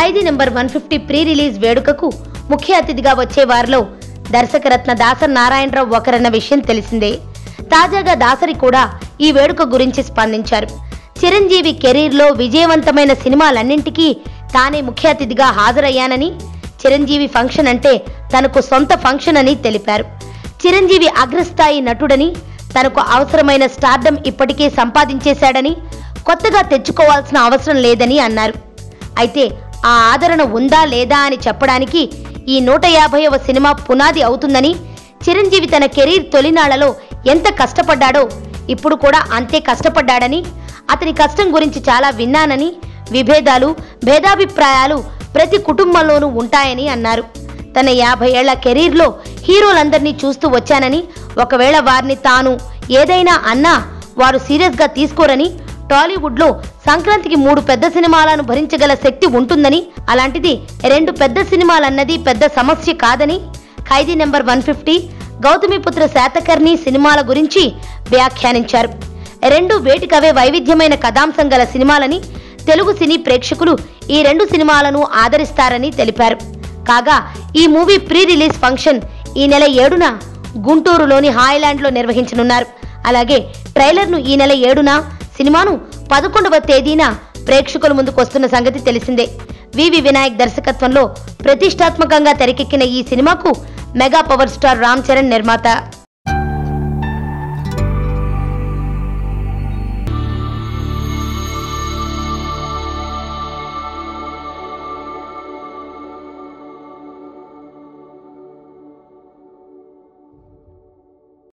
ఖైదీ number 150 pre release వేడుకకు ముఖ్య అతిథిగా వచ్చే వారిలో దర్శకరత్న దాసరి నారాయణరావు ఒకరన్న విషయం తెలిసిందే. తాజాగా దాసరి కూడా ఈ వేడుక గురించి స్పందించారు. చిరంజీవి కెరీర్లో విజయవంతమైన సినిమాలన్నింటికీ తానే ముఖ్య అతిథిగా హాజరయ్యానని, చిరంజీవి ఫంక్షన్ అంటే తనకు సొంత ఫంక్షన్ అని తెలిపారు. చిరంజీవి అగ్రస్థాయి నటుడని, తనకు అవసరమైన స్టార్డమ్ ఇప్పటికే సంపాదించేశాడని, కొత్తగా తెచ్చుకోవాల్సిన అవసరం లేదని అన్నారు. అయితే ఆ ఆదరణ ఉందా లేదా అని చెప్పడానికి ఈ 150వ సినిమా పునాది అవుతుందని, చిరంజీవి తన కెరీర్ తొలినాళ్లలో ఎంత కష్టపడ్డాడో ఇప్పుడు కూడా అంతే కష్టపడ్డాడని, అతని కష్టం గురించి చాలా విన్నానని, విభేదాలు భేదాభిప్రాయాలు ప్రతి కుటుంబంలోనూ ఉంటాయని అన్నారు. తన 50 ఏళ్ల కెరీర్లో హీరోలందరినీ చూస్తూ వచ్చానని, ఒకవేళ వారిని తాను ఏదైనా అన్నా వారు సీరియస్గా తీసుకోరని, టాలీవుడ్లో సంక్రాంతికి 3 పెద్ద సినిమాలను భరించగల శక్తి ఉంటుందని, అలాంటిది 2 పెద్ద సినిమాలన్నది పెద్ద సమస్య కాదని, ఖైదీ నెంబర్ 150, గౌతమిపుత్ర శాతకర్ణి సినిమాల గురించి వ్యాఖ్యానించారు. 2 వేటికవే వైవిధ్యమైన కథాంశం గల సినిమాలని, తెలుగు సినీ ప్రేక్షకులు ఈ 2 సినిమాలను ఆదరిస్తారని తెలిపారు. కాగా ఈ మూవీ ప్రీ రిలీజ్ ఫంక్షన్ ఈ నెల 7న గుంటూరులోని హాయ్లాండ్లో నిర్వహించనున్నారు. అలాగే ట్రైలర్ను ఈ నెల 7న, సినిమాను 11వ తేదీన ప్రేక్షకుల ముందుకు వస్తున్న సంగతి తెలిసిందే. వివి వినాయక్ దర్శకత్వంలో ప్రతిష్టాత్మకంగా తెరకెక్కిన ఈ సినిమాకు mega power star Ram Charan నిర్మాత.